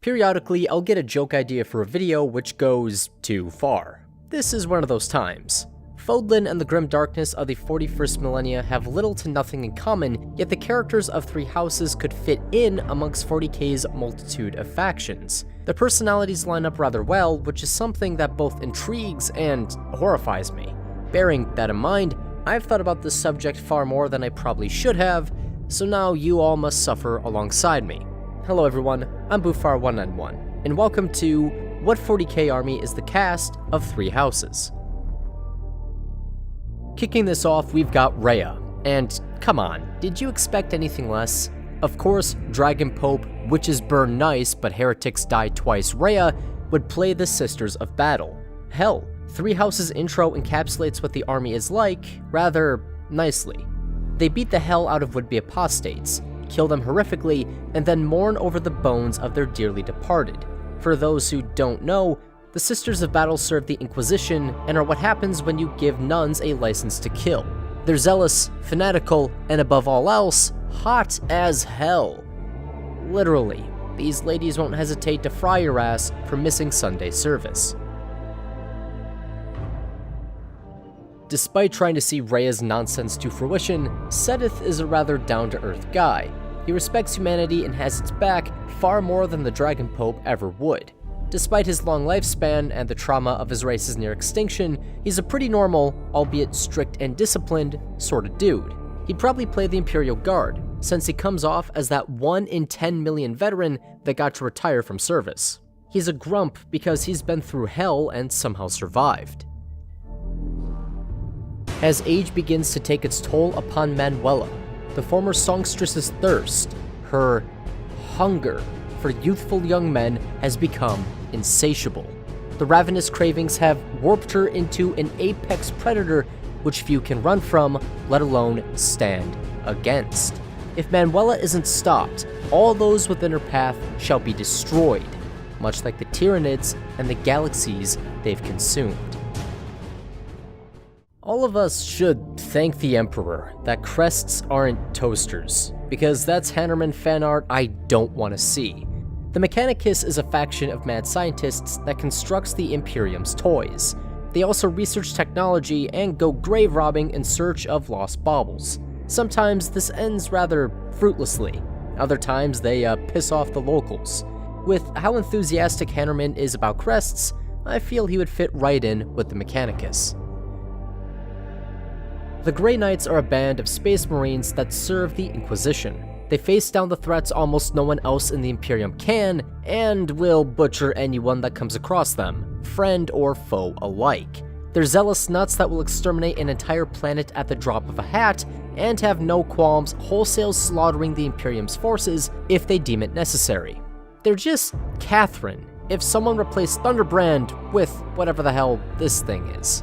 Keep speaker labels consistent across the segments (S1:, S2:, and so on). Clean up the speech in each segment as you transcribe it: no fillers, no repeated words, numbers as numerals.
S1: Periodically, I'll get a joke idea for a video which goes too far. This is one of those times. Fodlan and the grim darkness of the 41st millennia have little to nothing in common, yet the characters of Three Houses could fit in amongst 40k's multitude of factions. Their personalities line up rather well, which is something that both intrigues and horrifies me. Bearing that in mind, I've thought about this subject far more than I probably should have, so now you all must suffer alongside me. Hello everyone, I'm Bufar191, and welcome to What 40k Army is the Cast of Three Houses. Kicking this off, we've got Rhea, and come on, did you expect anything less? Of course, Dragon Pope, witches burn nice but heretics die twice Rhea, would play the Sisters of Battle. Hell, Three Houses intro encapsulates what the army is like, rather nicely. They beat the hell out of would-be apostates, kill them horrifically, and then mourn over the bones of their dearly departed. For those who don't know, the Sisters of Battle serve the Inquisition and are what happens when you give nuns a license to kill. They're zealous, fanatical, and above all else, hot as hell. Literally, these ladies won't hesitate to fry your ass for missing Sunday service. Despite trying to see Rhea's nonsense to fruition, Sedith is a rather down-to-earth guy. He respects humanity and has its back far more than the Dragon Pope ever would. Despite his long lifespan and the trauma of his race's near extinction, he's a pretty normal, albeit strict and disciplined, sort of dude. He'd probably play the Imperial Guard, since he comes off as that 1 in 10 million veteran that got to retire from service. He's a grump because he's been through hell and somehow survived. As age begins to take its toll upon Manuela, the former songstress's thirst, her hunger for youthful young men has become insatiable. The ravenous cravings have warped her into an apex predator which few can run from, let alone stand against. If Manuela isn't stopped, all those within her path shall be destroyed, much like the Tyranids and the galaxies they've consumed. All of us should thank the Emperor that crests aren't toasters, because that's Hannemen fan art I don't want to see. The Mechanicus is a faction of mad scientists that constructs the Imperium's toys. They also research technology and go grave robbing in search of lost baubles. Sometimes this ends rather fruitlessly, other times they piss off the locals. With how enthusiastic Hannemen is about crests, I feel he would fit right in with the Mechanicus. The Grey Knights are a band of space marines that serve the Inquisition. They face down the threats almost no one else in the Imperium can, and will butcher anyone that comes across them, friend or foe alike. They're zealous nuts that will exterminate an entire planet at the drop of a hat, and have no qualms wholesale slaughtering the Imperium's forces if they deem it necessary. They're just Catherine, if someone replaced Thunderbrand with whatever the hell this thing is.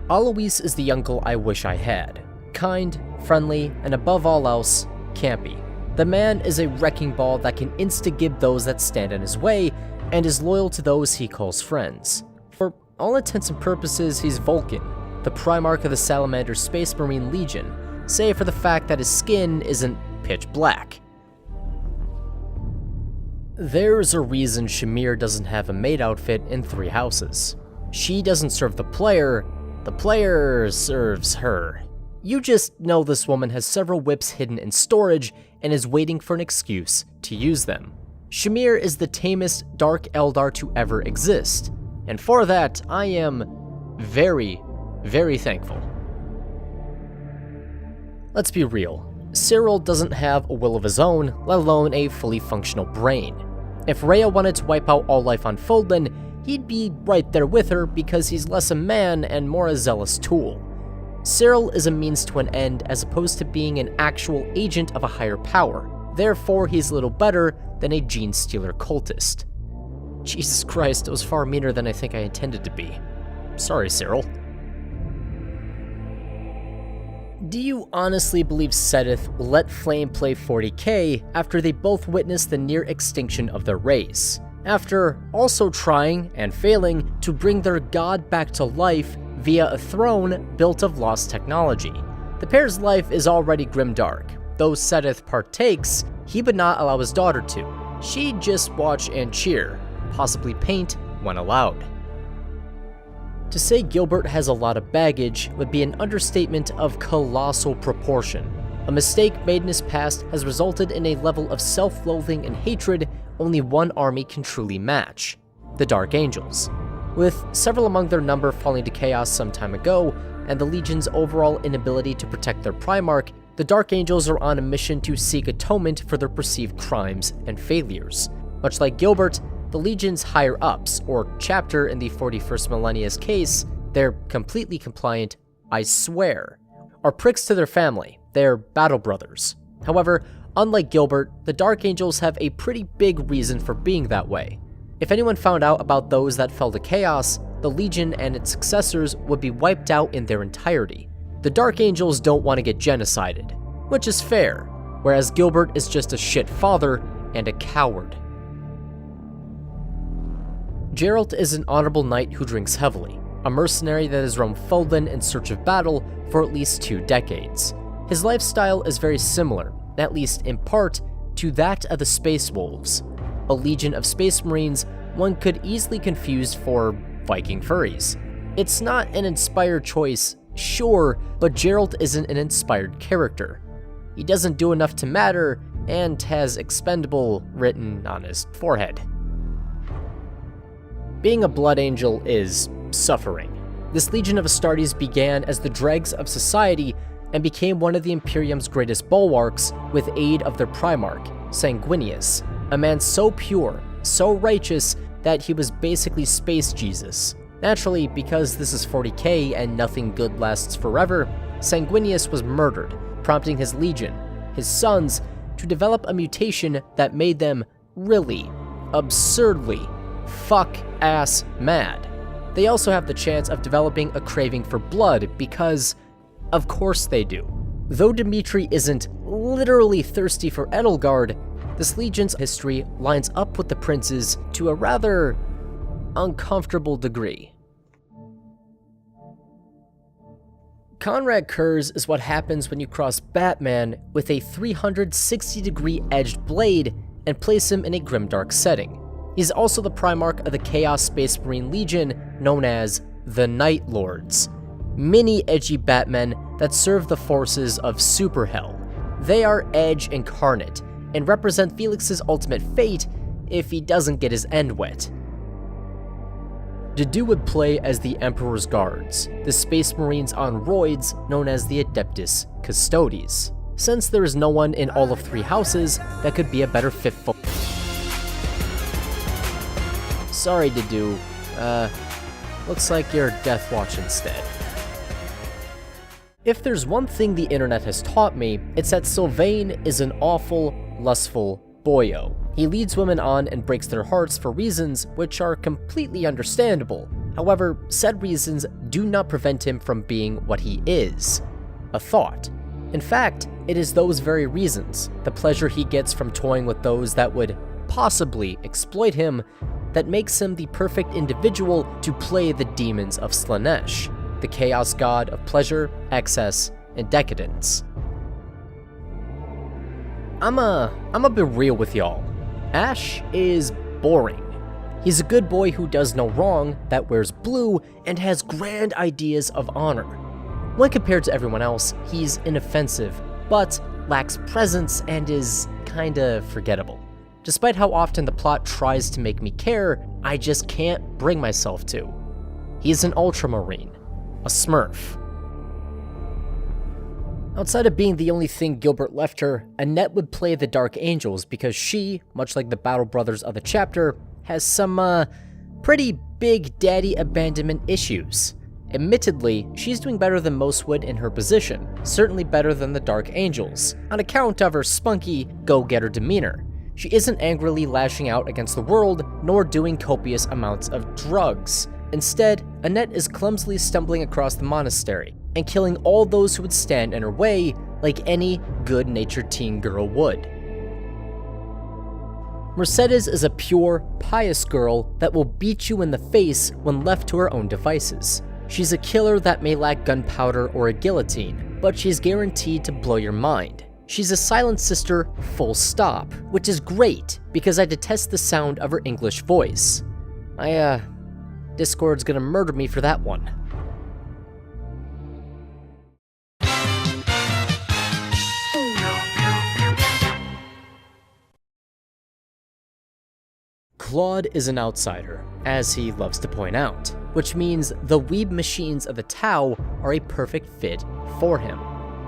S1: Alois is the uncle I wish I had. Kind, friendly, and above all else, campy. The man is a wrecking ball that can insta-gib those that stand in his way, and is loyal to those he calls friends. For all intents and purposes, he's Vulcan, the Primarch of the Salamanders Space Marine Legion, save for the fact that his skin isn't pitch black. There's a reason Shamir doesn't have a maid outfit in Three Houses. She doesn't serve the player serves her. You just know this woman has several whips hidden in storage and is waiting for an excuse to use them. Shamir is the tamest Dark Eldar to ever exist, and for that I am very, very thankful. Let's be real, Cyril doesn't have a will of his own, let alone a fully functional brain. If Rhea wanted to wipe out all life on Fodlan, he'd be right there with her because he's less a man and more a zealous tool. Cyril is a means to an end as opposed to being an actual agent of a higher power. Therefore, he's little better than a Genestealer cultist. Jesus Christ, it was far meaner than I think I intended to be. Sorry, Cyril. Do you honestly believe Sedith will let Flame play 40k after they both witnessed the near extinction of their race? After also trying, and failing, to bring their god back to life via a throne built of lost technology. The pair's life is already grimdark. Though Sedith partakes, he would not allow his daughter to. she'd just watch and cheer, possibly paint when allowed. To say Gilbert has a lot of baggage would be an understatement of colossal proportion. A mistake made in his past has resulted in a level of self-loathing and hatred only one army can truly match: the Dark Angels. With several among their number falling to chaos some time ago, and the Legion's overall inability to protect their Primarch, the Dark Angels are on a mission to seek atonement for their perceived crimes and failures. Much like Gilbert, the Legion's higher-ups, or chapter in the 41st Millennia's case, they're completely compliant, I swear, are pricks to their family. They're battle brothers. However, unlike Gilbert, the Dark Angels have a pretty big reason for being that way. If anyone found out about those that fell to chaos, the Legion and its successors would be wiped out in their entirety. The Dark Angels don't want to get genocided, which is fair, whereas Gilbert is just a shit father and a coward. Geralt is an honorable knight who drinks heavily, a mercenary that has roamed Fodlan in search of battle for at least 2 decades. His lifestyle is very similar, at least in part, to that of the Space Wolves, a legion of Space Marines one could easily confuse for Viking furries. It's not an inspired choice, sure, but Geralt isn't an inspired character. He doesn't do enough to matter, and has expendable written on his forehead. Being a Blood Angel is suffering. This Legion of Astartes began as the dregs of society and became one of the Imperium's greatest bulwarks with aid of their Primarch, Sanguinius, a man so pure, so righteous, that he was basically Space Jesus. Naturally, because this is 40k and nothing good lasts forever, Sanguinius was murdered, prompting his legion, his sons, to develop a mutation that made them really, absurdly, fuck-ass mad. They also have the chance of developing a craving for blood because, of course they do. Though Dimitri isn't literally thirsty for Edelgard, this legion's history lines up with the prince's to a rather uncomfortable degree. Conrad Kurz is what happens when you cross Batman with a 360-degree edged blade and place him in a grimdark setting. He's also the Primarch of the Chaos Space Marine Legion known as the Night Lords, mini edgy Batmen that serve the forces of Superhell. They are Edge incarnate, and represent Felix's ultimate fate if he doesn't get his end wet. Dedue would play as the Emperor's Guards, the Space Marines on roids known as the Adeptus Custodes, since there is no one in all of Three Houses that could be a better fit for. Sorry, Dedue. Looks like you're Death Watch instead. If there's one thing the internet has taught me, it's that Sylvain is an awful, lustful boyo. He leads women on and breaks their hearts for reasons which are completely understandable. However, said reasons do not prevent him from being what he is: a thought. In fact, it is those very reasons, the pleasure he gets from toying with those that would possibly exploit him, that makes him the perfect individual to play the demons of Slaanesh, the chaos god of pleasure, excess, and decadence. I'ma be real with y'all. Ashe is boring. He's a good boy who does no wrong, that wears blue, and has grand ideas of honor. When compared to everyone else, he's inoffensive, but lacks presence and is kinda forgettable. Despite how often the plot tries to make me care, I just can't bring myself to. He's an Ultramarine, a Smurf. Outside of being the only thing Gilbert left her, Annette would play the Dark Angels because she, much like the Battle Brothers of the chapter, has some, pretty big daddy abandonment issues. Admittedly, she's doing better than most would in her position, certainly better than the Dark Angels, on account of her spunky, go-getter demeanor. She isn't angrily lashing out against the world, nor doing copious amounts of drugs. Instead, Annette is clumsily stumbling across the monastery, and killing all those who would stand in her way, like any good-natured teen girl would. Mercedes is a pure, pious girl that will beat you in the face when left to her own devices. She's a killer that may lack gunpowder or a guillotine, but she's guaranteed to blow your mind. She's a silent sister, full stop, which is great because I detest the sound of her English voice. Discord's gonna murder me for that one. Claude is an outsider, as he loves to point out, which means the weeb machines of the Tau are a perfect fit for him.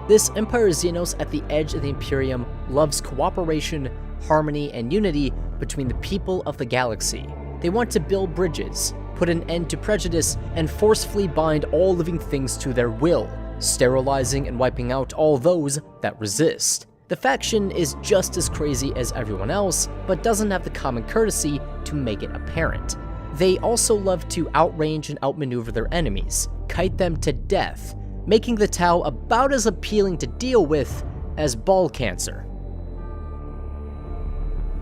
S1: This Empire Xenos at the edge of the Imperium loves cooperation, harmony, and unity between the people of the galaxy. They want to build bridges, put an end to prejudice, and forcefully bind all living things to their will, sterilizing and wiping out all those that resist. The faction is just as crazy as everyone else, but doesn't have the common courtesy to make it apparent. They also love to outrange and outmaneuver their enemies, kite them to death, making the Tau about as appealing to deal with as ball cancer.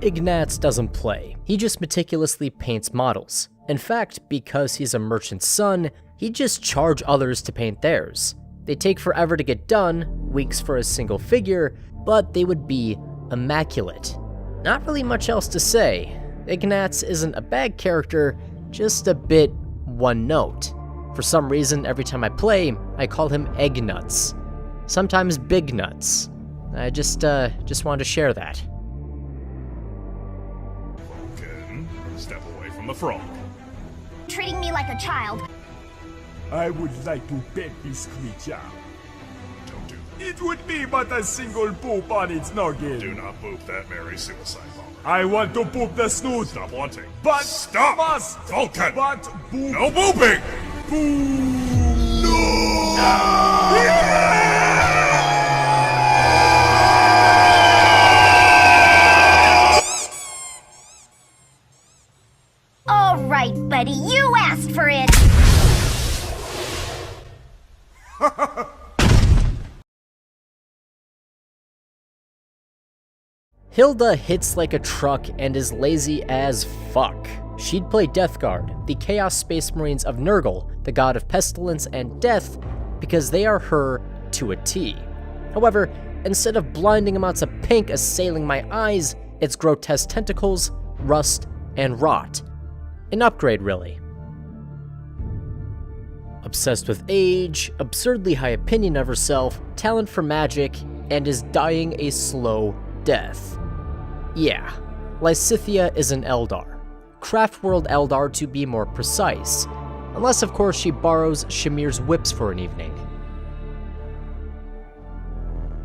S1: Ignatz doesn't play, he just meticulously paints models. In fact, because he's a merchant's son, he'd just charge others to paint theirs. They take forever to get done, weeks for a single figure, but they would be immaculate. Not really much else to say. Ignatz isn't a bad character, just a bit one note. For some reason, every time I play, I call him Egg Nuts. Sometimes Big Nuts. I just wanted to share that.
S2: Vulcan, step away from the frog.
S3: Treating me like a child.
S4: I would like to pet this creature.
S2: Don't do that.
S4: It would be but a single poop on its noggin.
S2: Do not boop that merry suicide bomber.
S4: I want to poop the snoot.
S2: Stop wanting.
S4: But
S2: Stop!
S4: must.
S2: Vulcan!
S4: But poop.
S2: No booping!
S3: All right, buddy, you asked for it.
S1: Hilda hits like a truck and is lazy as fuck. She'd play Deathguard, the Chaos Space Marines of Nurgle, the god of pestilence and death, because they are her to a T. However, instead of blinding amounts of pink assailing my eyes, it's grotesque tentacles, rust, and rot. An upgrade, really. Obsessed with age, absurdly high opinion of herself, talent for magic, and is dying a slow death. Yeah, Lysithea is an Eldar. Craftworld Eldar to be more precise. Unless of course she borrows Shamir's whips for an evening.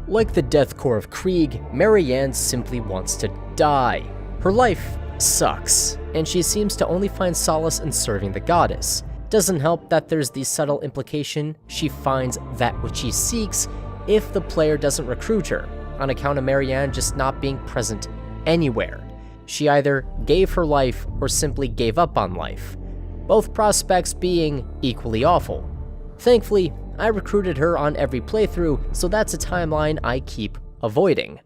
S1: Like the Death Corps of Krieg, Marianne simply wants to die. Her life sucks, and she seems to only find solace in serving the goddess. Doesn't help that there's the subtle implication she finds that which she seeks if the player doesn't recruit her, on account of Marianne just not being present anywhere. She either gave her life or simply gave up on life, both prospects being equally awful. Thankfully, I recruited her on every playthrough, so that's a timeline I keep avoiding.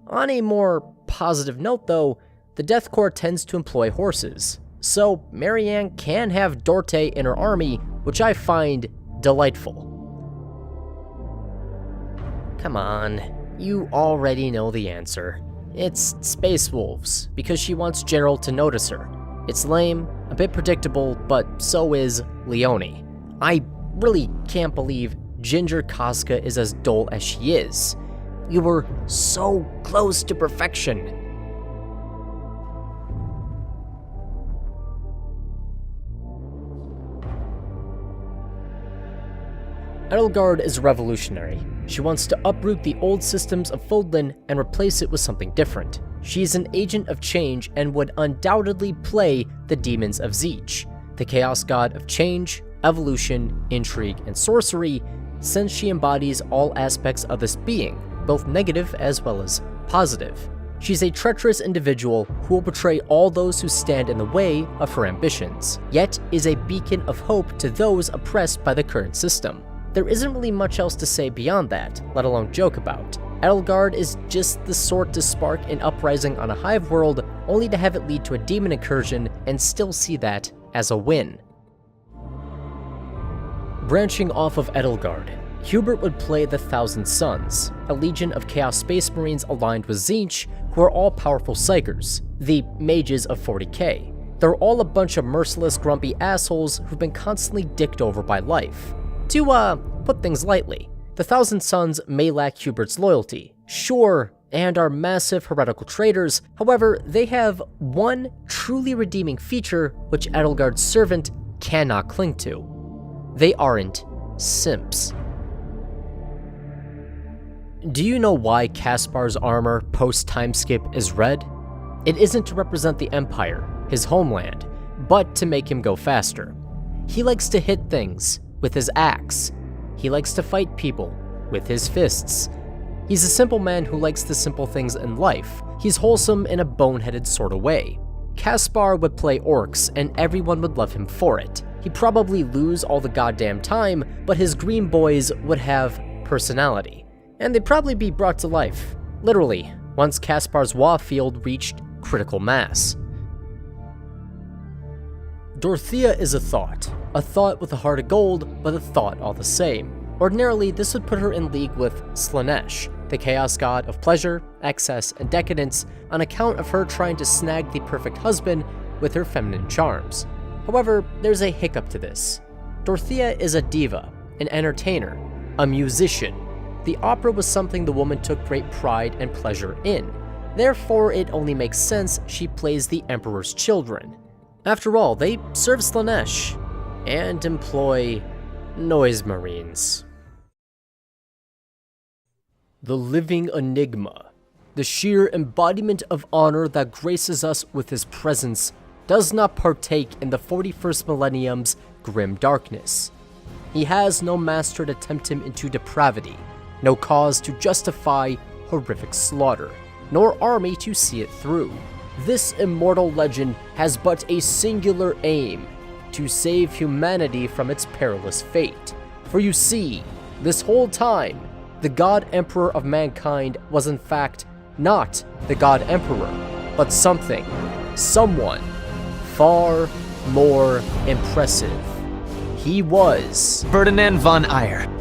S1: On a more positive note though, the Death Corps tends to employ horses, so Marianne can have Dorte in her army, which I find delightful. Come on, you already know the answer. It's Space Wolves, because she wants Gerald to notice her. It's lame, a bit predictable, but so is Leonie. I really can't believe Ginger Casca is as dull as she is. You were so close to perfection. Edelgard is revolutionary. She wants to uproot the old systems of Fodlan and replace it with something different. She's an agent of change and would undoubtedly play the demons of Tzeentch, the chaos god of change, evolution, intrigue, and sorcery, since she embodies all aspects of this being, both negative as well as positive. She's a treacherous individual who will betray all those who stand in the way of her ambitions, yet is a beacon of hope to those oppressed by the current system. There isn't really much else to say beyond that, let alone joke about. Edelgard is just the sort to spark an uprising on a hive world, only to have it lead to a demon incursion and still see that as a win. Branching off of Edelgard, Hubert would play the Thousand Sons, a legion of Chaos Space Marines aligned with Tzeentch, who are all powerful psychers, the mages of 40k. They're all a bunch of merciless, grumpy assholes who've been constantly dicked over by life. To, put things lightly, the Thousand Sons may lack Hubert's loyalty, sure, and are massive heretical traitors. However, they have one truly redeeming feature which Edelgard's servant cannot cling to. They aren't simps. Do you know why Caspar's armor post-time skip is red? It isn't to represent the Empire, his homeland, but to make him go faster. He likes to hit things with his axe. He likes to fight people with his fists. He's a simple man who likes the simple things in life. He's wholesome in a boneheaded sort of way. Caspar would play orcs and everyone would love him for it. He'd probably lose all the goddamn time, but his green boys would have personality. And they'd probably be brought to life, literally, once Caspar's Wa field reached critical mass. Dorothea is a thought with a heart of gold, but a thought all the same. Ordinarily, this would put her in league with Slaanesh, the chaos god of pleasure, excess, and decadence, on account of her trying to snag the perfect husband with her feminine charms. However, there's a hiccup to this. Dorothea is a diva, an entertainer, a musician. The opera was something the woman took great pride and pleasure in. Therefore, it only makes sense she plays the Emperor's children. After all, they serve Slaanesh and employ noise marines. The living enigma, the sheer embodiment of honor that graces us with his presence, does not partake in the 41st millennium's grim darkness. He has no master to tempt him into depravity, no cause to justify horrific slaughter, nor army to see it through. This immortal legend has but a singular aim, to save humanity from its perilous fate. For you see, this whole time, the God Emperor of mankind was in fact not the God Emperor, but someone, far more impressive. He was
S5: Ferdinand von Eyre.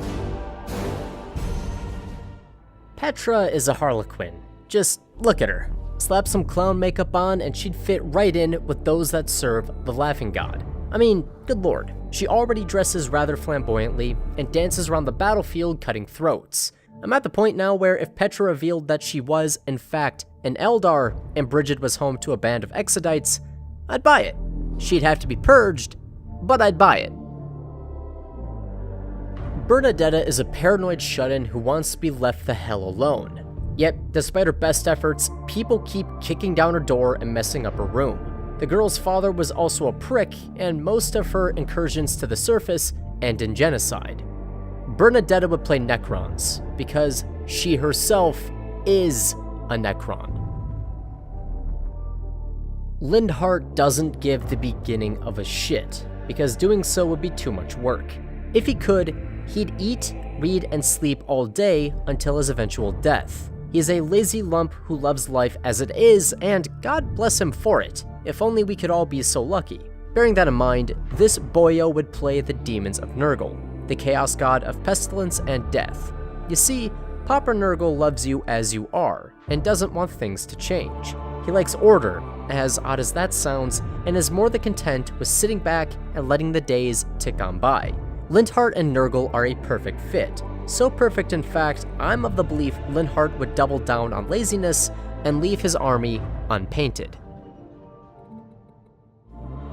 S1: Petra is a harlequin. Just look at her. Slap some clown makeup on and she'd fit right in with those that serve the laughing god. I mean, good lord. She already dresses rather flamboyantly and dances around the battlefield cutting throats. I'm at the point now where if Petra revealed that she was, in fact, an Eldar and Brigid was home to a band of Exodites, I'd buy it. She'd have to be purged, but I'd buy it. Bernadetta is a paranoid shut-in who wants to be left the hell alone. Yet, despite her best efforts, people keep kicking down her door and messing up her room. The girl's father was also a prick, and most of her incursions to the surface end in genocide. Bernadetta would play Necrons, because she herself is a Necron. Lindhart doesn't give the beginning of a shit, because doing so would be too much work. If he could, he'd eat, read, and sleep all day until his eventual death. He is a lazy lump who loves life as it is, and God bless him for it. If only we could all be so lucky. Bearing that in mind, this boyo would play the demons of Nurgle, the chaos god of pestilence and death. You see, Papa Nurgle loves you as you are, and doesn't want things to change. He likes order, as odd as that sounds, and is more than content with sitting back and letting the days tick on by. Lindhart and Nurgle are a perfect fit. So perfect, in fact, I'm of the belief Lindhart would double down on laziness and leave his army unpainted.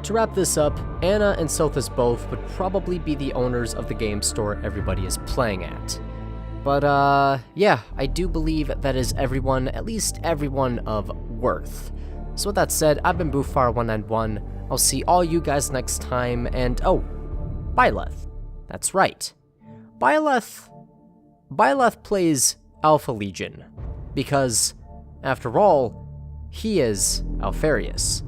S1: To wrap this up, Anna and Sothis both would probably be the owners of the game store everybody is playing at. But yeah, I do believe that is everyone, at least everyone of worth. So with that said, I've been Bufar191. I'll see all you guys next time, and oh, Byleth. That's right. Byleth plays Alpha Legion, because, after all, he is Alfarius.